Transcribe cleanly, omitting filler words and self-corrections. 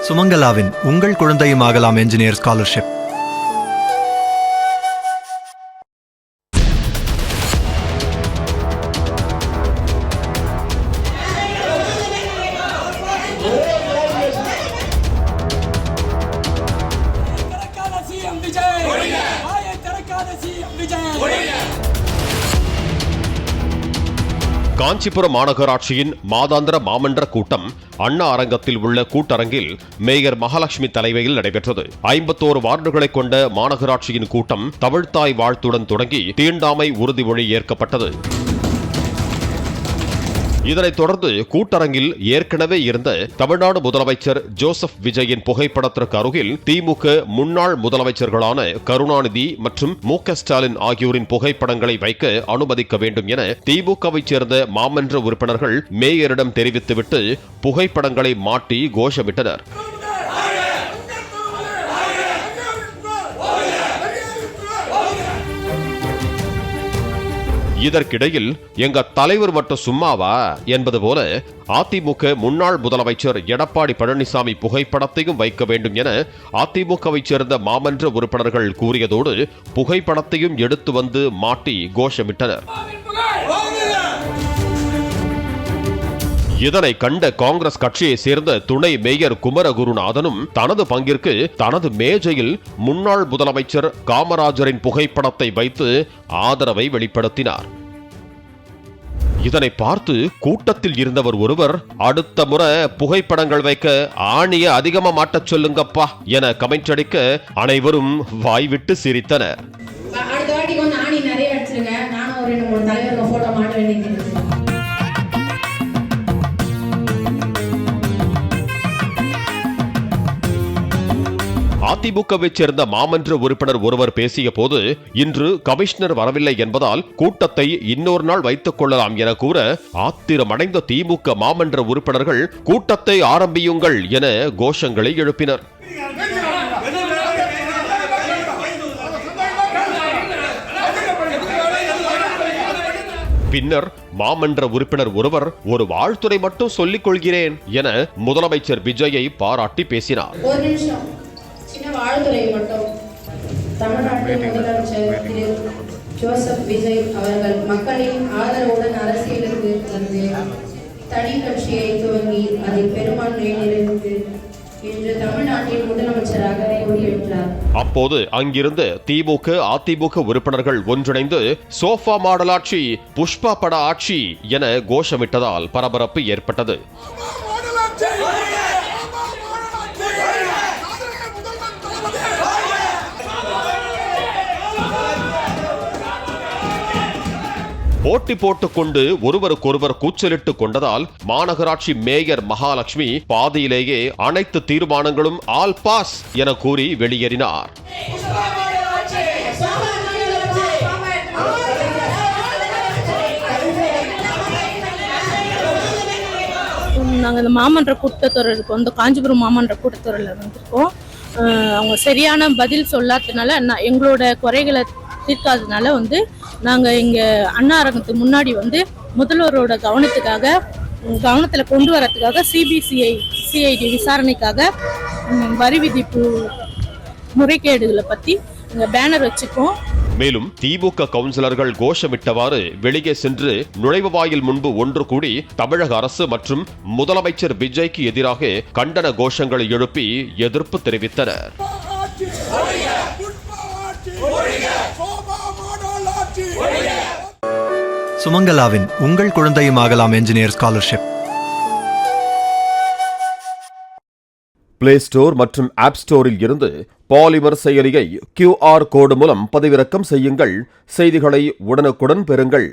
சுமங்கலாவின் உங்கள் குழந்தையும் ஆகலாம் என்ஜினியர் ஸ்காலர்ஷிப். காஞ்சிபுரம் மாநகராட்சியின் மாதாந்திர மாமன்ற கூட்டம் அண்ணா அரங்கத்தில் உள்ள கூட்டரங்கில் மேயர் மகாலட்சுமி தலைமையில் நடைபெற்றது. 51 வார்டுகளை கொண்ட மாநகராட்சியின் கூட்டம் தமிழ்த்தாய் வாழ்த்துடன் தொடங்கி தீண்டாமை உறுதிமொழி ஏற்கப்பட்டது. இதனைத் தொடர்ந்து கூட்டரங்கில் ஏற்கனவே இருந்த தமிழ்நாடு முதலமைச்சர் ஜோசப் விஜயின் புகைப்படத்திற்கு அருகில் திமுக முன்னாள் முதலமைச்சர்களான கருணாநிதி மற்றும் மு.க. ஸ்டாலின் ஆகியோரின் புகைப்படங்களை வைக்க அனுமதிக்க வேண்டும் என திமுகவைச் சேர்ந்த மாமன்ற உறுப்பினர்கள் மேயரிடம் தெரிவித்துவிட்டு புகைப்படங்களை மாட்டி கோஷமிட்டனர். இதற்கிடையில் எங்க தலைவர் மட்டும் சும்மாவா என்பது போல அதிமுக முன்னாள் முதலமைச்சர் எடப்பாடி பழனிசாமி புகைப்படத்தையும் வைக்க வேண்டும் என அதிமுகவைச் சேர்ந்த மாமன்ற உறுப்பினர்கள் கூறியதோடு புகைப்படத்தையும் எடுத்து வந்து மாட்டி கோஷமிட்டனர். இதனை கண்ட காங்கிரஸ் கட்சியை சேர்ந்த துணை மேயர் குமரகுருநாதனும் தனது பங்கிற்கு தனது மேஜையில் முன்னாள் முதலமைச்சர் காமராஜரின் புகைப்படத்தை வைத்து ஆதரவை வெளிப்படுத்தினார். இதனை பார்த்து கூட்டத்தில் இருந்தவர் ஒருவர், அடுத்த முறை புகைப்படங்கள் வைக்க ஆணிய அதிகமா மாட்டச் சொல்லுங்கப்பா என கமெண்ட் அடிக்க அனைவரும் வாய்விட்டு சிரித்தனர். அதிமுகவை சேர்ந்த மாமன்ற உறுப்பினர் ஒருவர் பேசிய போது, இன்று கமிஷனர் வரவில்லை என்பதால் கூட்டத்தை இன்னொரு நாள் வைத்துக் கொள்ளலாம் என கூற ஆத்திரமடைந்த திமுக மாமன்ற உறுப்பினர்கள் கூட்டத்தை ஆரம்பியுங்கள் என கோஷங்களை எழுப்பினர். பின்னர் மாமன்ற உறுப்பினர் ஒருவர் ஒரு வாழ்த்துரை மட்டும் சொல்லிக் கொள்கிறேன் என முதலமைச்சர் விஜயை பாராட்டி பேசினார். வாழ்த்துறை மட்டும். தமிழ்நாட்டின் முதலமைச்சர் திரு ஜோசப் விஜய் அவர்கள் மக்களின் ஆதரவுடன் அரசியலுக்கு வந்து தனி கட்சியை துவங்கி அதில் பெரும்பான்மையை நிறைந்து இன்று தமிழ்நாட்டின் முதலமைச்சராக பொறுப்பேற்றார். அப்போது அங்கிருந்து திமுக அதிமுக உறுப்பினர்கள் ஒன்றிணைந்து சோஃபா மாடல் ஆட்சி, புஷ்பா பட ஆட்சி என கோஷமிட்டதால் பரபரப்பு ஏற்பட்டது. போட்டி போட்டுக் கொண்டு ஒருவருக்கொருவர் கூச்சலிட்டுக் கொண்டதால் மாநகராட்சி மேயர் மகாலட்சுமி பாதியிலேயே அனைத்து தீர்மானங்களும் ஆல் பாஸ் என கூறி வெளியேறினார். நாங்கள் இந்த மாமன்ற கூட்டத்தொடருக்கு வந்து காஞ்சிபுரம் மாமன்ற கூட்டத்தொடரில் வந்திருக்கோம். அவங்க சரியான பதில் சொல்லாததுனால எங்களோட குறைகளை தீர்க்காததுனால வந்து நாங்கள் இங்கே அண்ணா அரங்கத்துக்கு முன்னாடி வந்து முதல்வரோட கவனத்தில் கொண்டு வரதுக்காக சிபிசிஐடி விசாரணைக்காக வரி விதிப்பு முறைகேடுகளை பற்றி பேனர் வச்சுக்கோம். மேலும் திமுக கவுன்சிலர்கள் கோஷமிட்டவாறு வெளியே சென்று நுழைவு வாயில் முன்பு ஒன்று கூடி தமிழக அரசு மற்றும் முதலமைச்சர் விஜய்க்கு எதிராக கண்டன கோஷங்களை எழுப்பி எதிர்ப்பு தெரிவித்தனர். சுமங்கலாவின் உங்கள் குழந்தையும் ஆகலாம் என்ஜினியர் ஸ்காலர்ஷிப். பிளே ஸ்டோர் மற்றும் ஆப் ஸ்டோரில் இருந்து பாலிமர் செயலியை QR கோடு மூலம் பதிவிறக்கம் செய்யுங்கள். செய்திகளை உடனுக்குடன் பெறுங்கள்.